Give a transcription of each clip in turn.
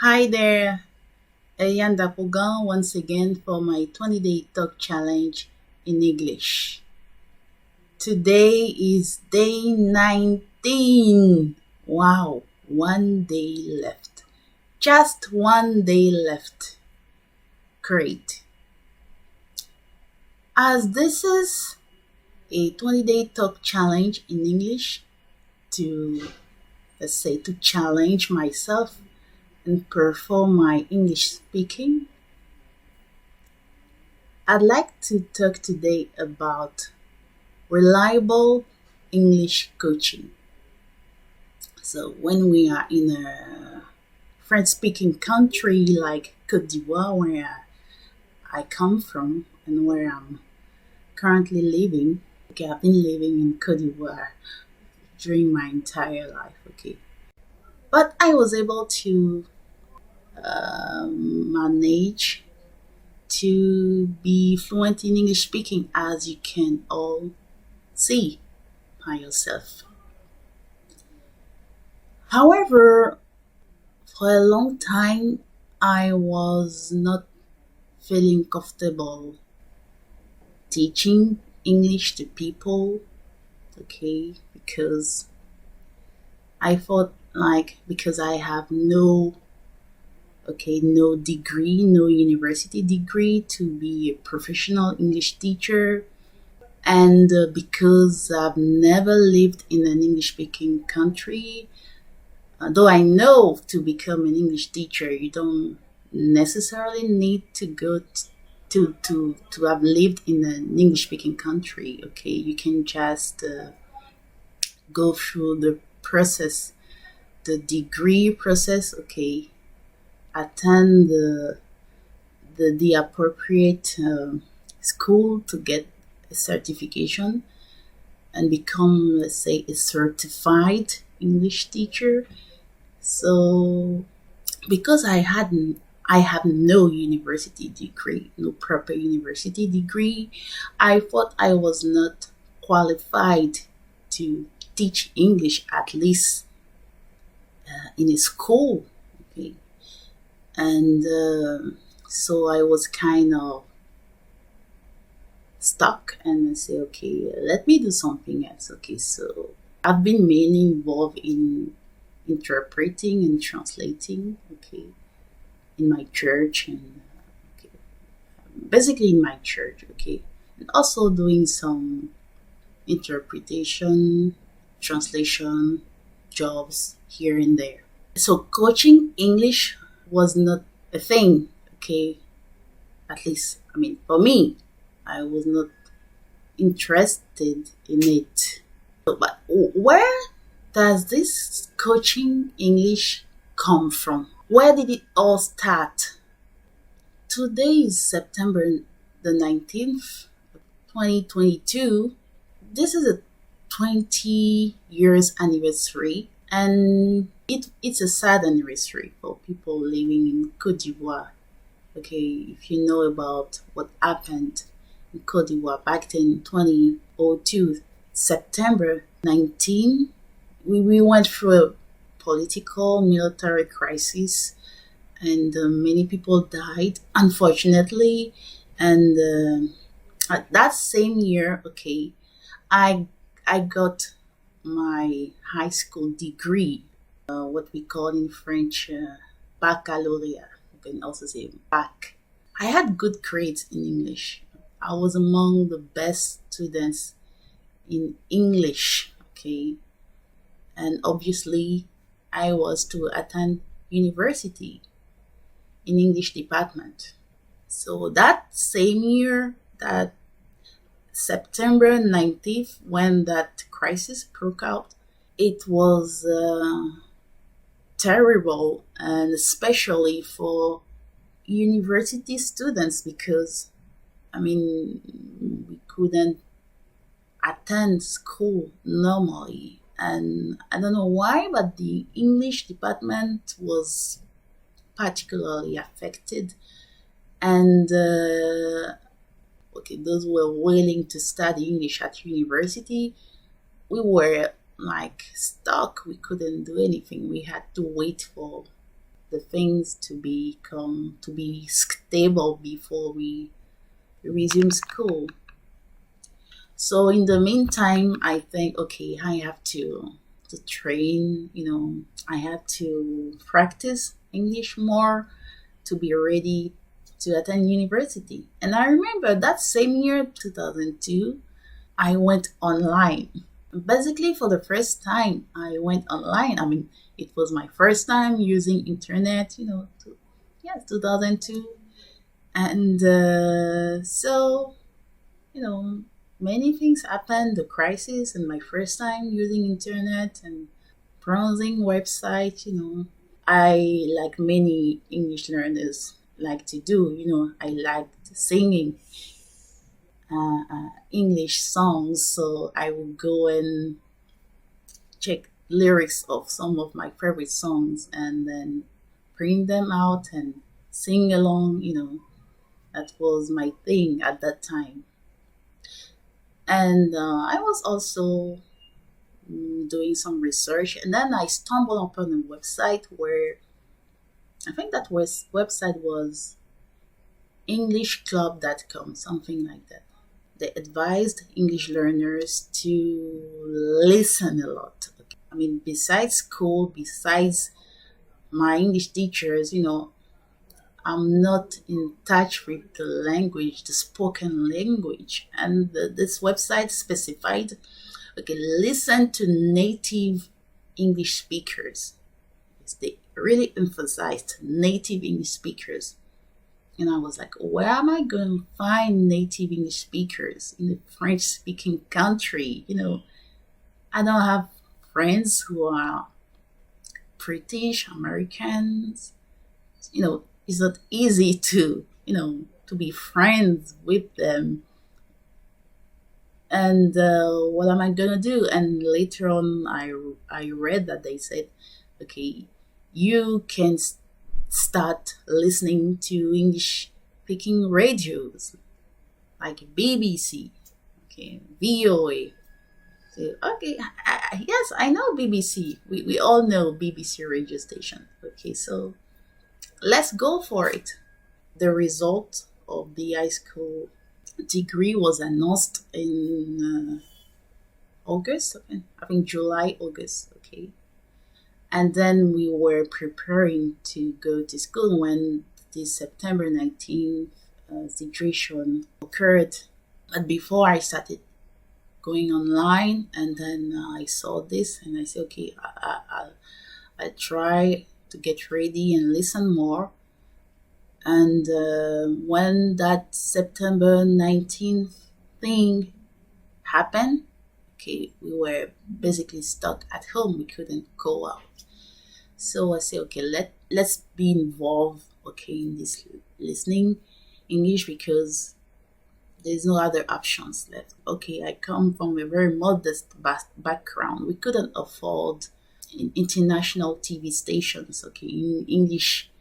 Hi there, Eliane Dakpogan once again for my 20-day talk challenge in English. Today is day 19. Wow, one day left. Just one day left. Great. As this is a 20-day talk challenge in English to, let's say, to challenge myself and perform my English speaking, I'd like to talk today about reliable English coaching. So, when we are in a French speaking country like Cote d'Ivoire, where I come from and where I'm currently living, okay, I've been living in Cote d'Ivoire during my entire life, okay. But I was able to manage to be fluent in English speaking, as you can all see by yourself. However, for a long time, I was not feeling comfortable teaching English to people, okay, because I thought like because I have no degree, no university degree to be a professional English teacher, and because I've never lived in an English speaking country, though I know to become an English teacher, you don't necessarily need to go to have lived in an English speaking country. Okay, you can just go through the process, the degree process. Okay, attend the appropriate school to get a certification and become, let's say, a certified English teacher. So, because I have no university degree, no proper university degree, I thought I was not qualified to teach English, at least in a school. Okay, and so I was kind of stuck, and I say, okay, let me do something else. Okay, so I've been mainly involved in interpreting and translating, okay, in my church, and okay, basically in my church, okay, and also doing some interpretation, translation jobs here and there. So coaching English was not a thing, okay, at least, I mean, for me, I was not interested in it. But where does this coaching English come from? Where did it all start? Today is September the 19th, 2022. This is a 20 years anniversary, and it's a sad anniversary for people living in Cote d'Ivoire. Okay, if you know about what happened in Cote d'Ivoire back then, 2002, September 19, we went through a political military crisis, and many people died, unfortunately. And at that same year, okay, I I got my high school degree, what we call in French baccalaureate. You can also say bac. I had good grades in English. I was among the best students in English. Okay, and obviously I was to attend university in English department. So that same year, that September 19th, when that crisis broke out, it was terrible, and especially for university students, because I mean, we couldn't attend school normally. And I don't know why, but the English department was particularly affected. And okay, those who were willing to study English at university, we were like stuck. We couldn't do anything. We had to wait for the things to be stable before we resume school. So in the meantime, I think, okay, I have to train. I have to practice English more to be ready to attend university. And I remember that same year, 2002, I went online. Basically, for the first time, I went online. I mean, it was my first time using internet. Yes, 2002, and so you know many things happened. The crisis, and my first time using internet and browsing website. I, like many English learners, like to do. I liked singing English songs, so I would go and check lyrics of some of my favorite songs and then print them out and sing along. That was my thing at that time. And I was also doing some research, and then I stumbled upon a website where I think that website was EnglishClub.com, something like that. They advised English learners to listen a lot. I mean, besides school, besides my English teachers, I'm not in touch with the language, the spoken language. And this website specified, okay, listen to native English speakers. They really emphasized native English speakers. And I was like, where am I going to find native English speakers in a French speaking country? I don't have friends who are British, Americans. It's not easy to be friends with them. And what am I going to do? And later on, I read that they said, okay, you can start listening to English speaking radios like BBC, okay, VOA. So, okay, yes, I know BBC. We all know BBC radio station. Okay, so let's go for it. The result of the high school degree was announced in August, okay? I think July, August, okay? And then we were preparing to go to school when the September 19th situation occurred. But before I started going online, and then I saw this, and I said, okay, I'll try to get ready and listen more. And when that September 19th thing happened, okay, we were basically stuck at home. We couldn't go out. So I said, okay, let's be involved, okay, in this listening English, because there's no other options left. Okay, I come from a very modest background. We couldn't afford international TV stations, okay, in English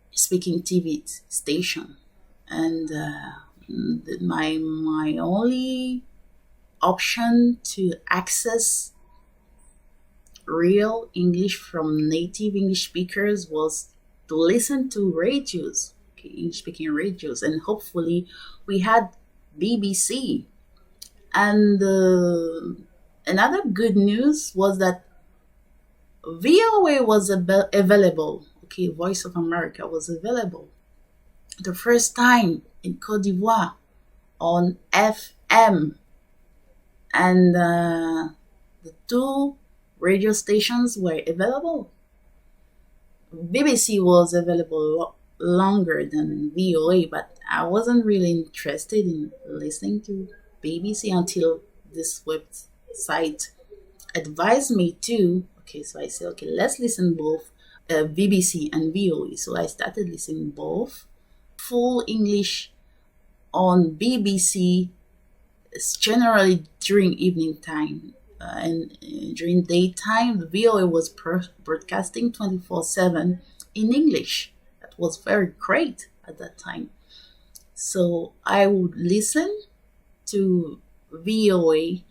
speaking TV station. And my only option to access real English from native English speakers was to listen to radios, okay, English speaking radios, and hopefully we had BBC. And another good news was that VOA was available, okay, Voice of America was available. The first time in Cote d'Ivoire on FM. And the two radio stations were available. BBC was available longer than VOA, but I wasn't really interested in listening to BBC until this website advised me to. Okay, so I said, okay, let's listen both BBC and VOA. So I started listening both. Full English on BBC is generally during evening time. And during daytime, the VOA was broadcasting 24/7 in English. That was very great at that time. So I would listen to VOA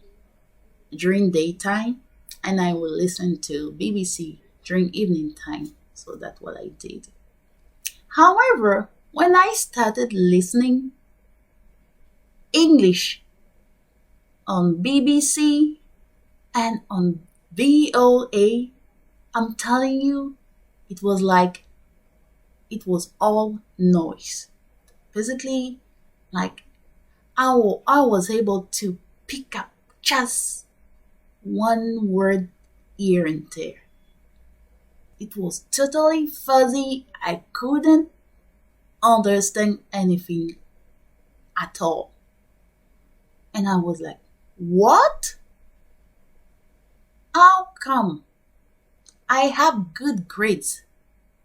during daytime, and I would listen to BBC during evening time. So that's what I did. However, when I started listening English on BBC and on VOA, I'm telling you, it was like it was all noise. Basically, like I was able to pick up just one word here and there. It was totally fuzzy. I couldn't understand anything at all. And I was like, what? How come? I have good grades,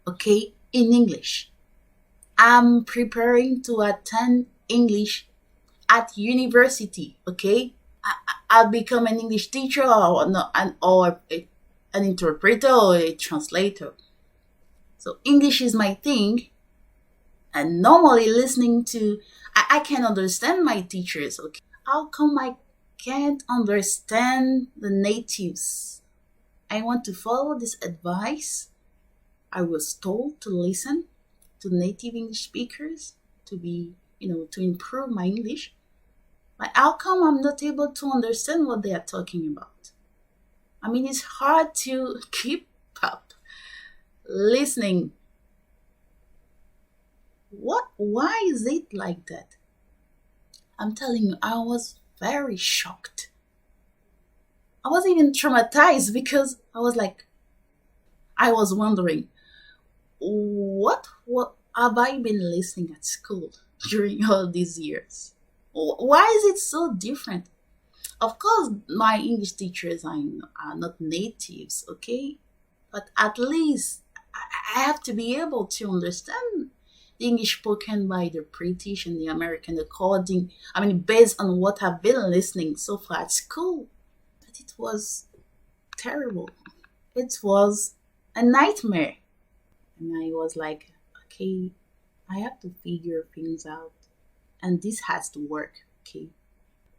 okay, in English. I'm preparing to attend English at university, okay? I'll become an English teacher or an interpreter or a translator. So English is my thing. And normally listening to, I can understand my teachers, okay? How come I can't understand the natives? I want to follow this advice. I was told to listen to native English speakers to be, to improve my English. But how come I'm not able to understand what they are talking about? I mean, it's hard to keep up listening. Why is it like that? I'm telling you, I was very shocked. I was even traumatized because I was wondering, what have I been listening at school during all these years? Why is it so different? Of course, my English teachers are not natives, okay? But at least I have to be able to understand the English spoken by the British and the American based on what I've been listening so far at school. But it was terrible. It was a nightmare. And I was like, okay, I have to figure things out. And this has to work, okay?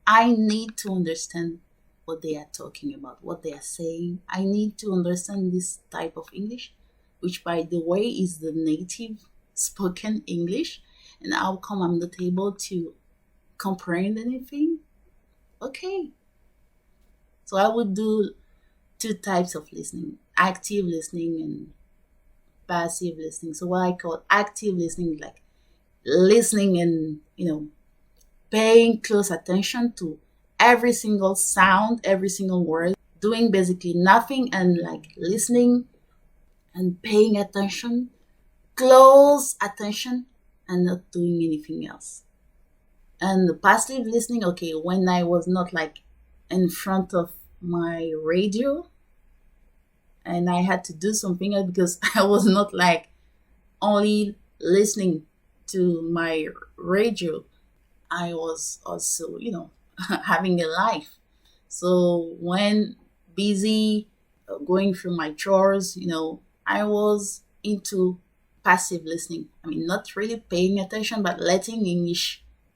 I need to understand what they are talking about, what they are saying. I need to understand this type of English, which, by the way, is the native spoken English. And how come I'm not able to comprehend anything? Okay. So I would do two types of listening, active listening and passive listening. So what I call active listening is like listening and, paying close attention to every single sound, every single word, doing basically nothing and like listening and paying attention, close attention, and not doing anything else. And the passive listening, okay, when I was not like in front of my radio and I had to do something else because I was not like only listening to my radio. I was also, having a life. So when busy going through my chores, I was into passive listening. I mean, not really paying attention, but letting the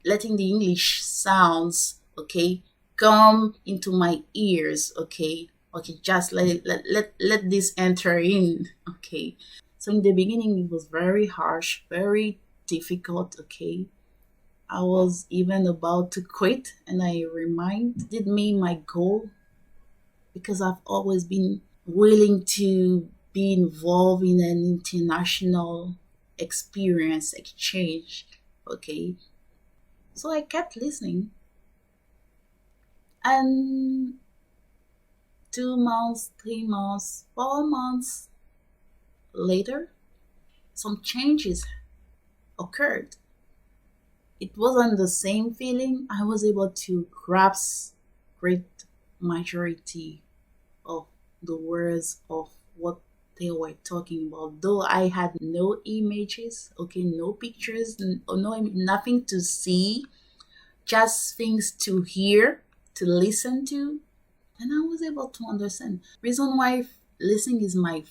English sounds, okay, come into my ears, okay. Okay, just let this enter in, okay. So in the beginning, it was very harsh, very difficult, okay. I was even about to quit, and I reminded me my goal because I've always been willing to be involved in an international experience exchange. Okay. So I kept listening. And 2 months, 3 months, 4 months later, some changes occurred. It wasn't the same feeling. I was able to grasp great majority of the words of what they were talking about. Though I had no images, okay, no pictures, nothing to see, just things to hear, to listen to, and I was able to understand. Reason why listening is my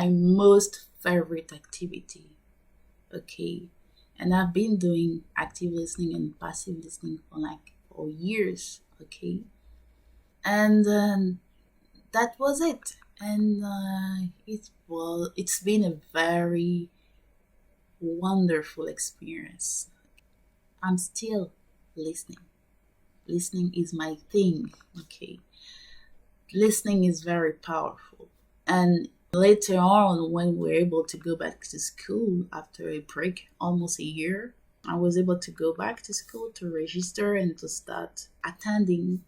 most favorite activity. Okay. And I've been doing active listening and passive listening for years, okay? And that was it. And it's been a very wonderful experience. I'm still listening. Listening is my thing. Okay. Listening is very powerful. And later on, when we were able to go back to school after a break, almost a year, I was able to go back to school to register and to start attending.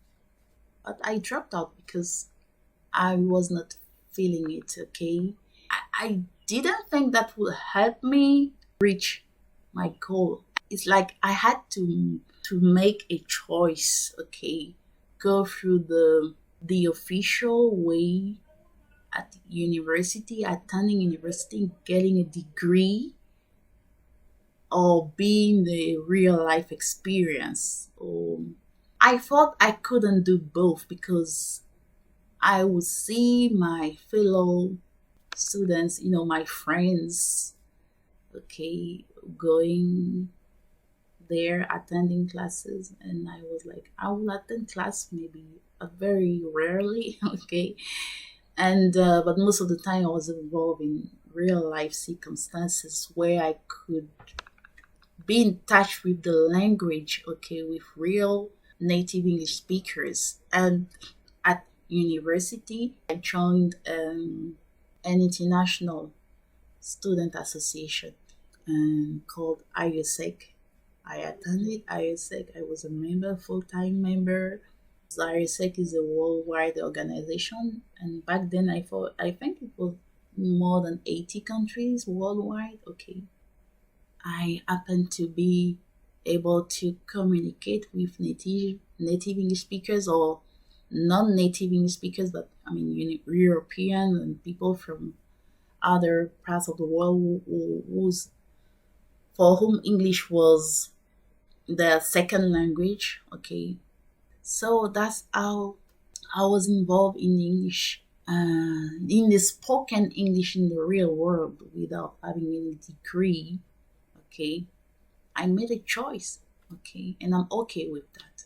But I dropped out because I was not feeling it, okay? I didn't think that would help me reach my goal. It's like I had to make a choice, okay? Go through the official way at university, attending university, getting a degree, or being the real life experience. I thought I couldn't do both because I would see my fellow students, my friends, okay, going there, attending classes, and I was like, I will attend class maybe very rarely, okay, and but most of the time I was involved in real life circumstances where I could be in touch with the language, okay, with real native English speakers. And at university, I joined an international student association called IUSEC. I attended IUSEC. I was a member, full-time member. So IUSEC is a worldwide organization, and back then I think it was more than 80 countries worldwide. Okay, I happened to be able to communicate with native English speakers or non-native English speakers, but I mean European and people from other parts of the world for whom English was their second language. Okay, so that's how I was involved in English, in the spoken English in the real world without having any degree. Okay, I made a choice. Okay, and I'm okay with that.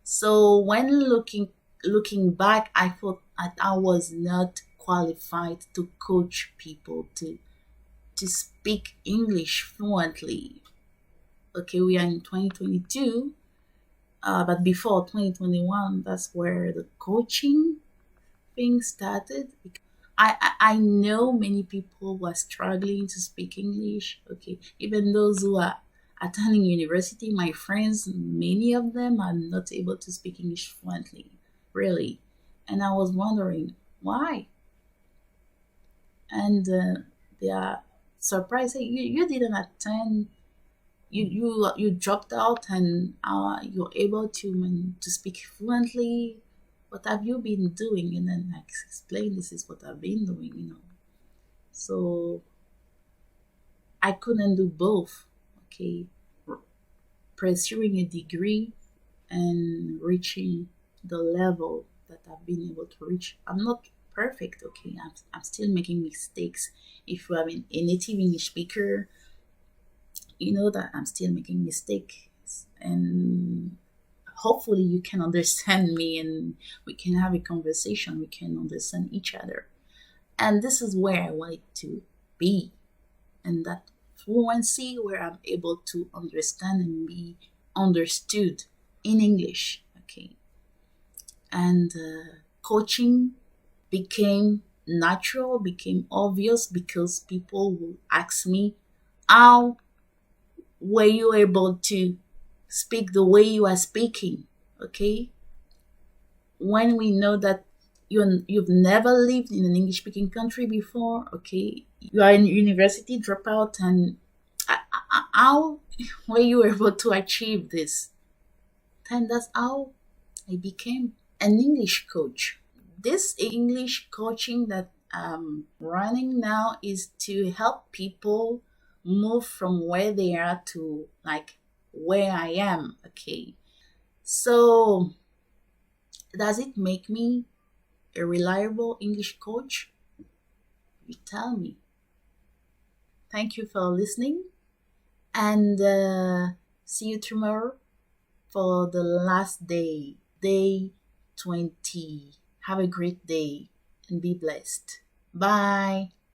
So when looking back, I thought that I was not qualified to coach people to speak English fluently. Okay, we are in 2022, but before 2021, that's where the coaching thing started. I know many people who are struggling to speak English. Okay, even those who are attending university, my friends, many of them are not able to speak English fluently, really. And I was wondering why. And they are surprised. Hey, you didn't attend. You dropped out, and you're able to speak fluently. What have you been doing? And then I explain, this is what I've been doing. So I couldn't do both. Okay, pursuing a degree and reaching the level that I've been able to reach. I'm not perfect. Okay, I'm still making mistakes. If you are a native English speaker, you know that I'm still making mistakes, and hopefully you can understand me and we can have a conversation, we can understand each other. And this is where I wanted to be, and that fluency where I'm able to understand and be understood in English. Okay, and coaching became natural, became obvious, because people will ask me, how were you able to speak the way you are speaking? Okay, when we know that you've never lived in an English speaking country before. Okay, you are in university dropout, and how were you able to achieve this? And that's how I became an English coach. This English coaching that I'm running now is to help people move from where they are to like where I am. Okay, so does it make me a reliable English coach? You tell me. Thank you for listening, and see you tomorrow for the last day 20. Have a great day and be blessed. Bye.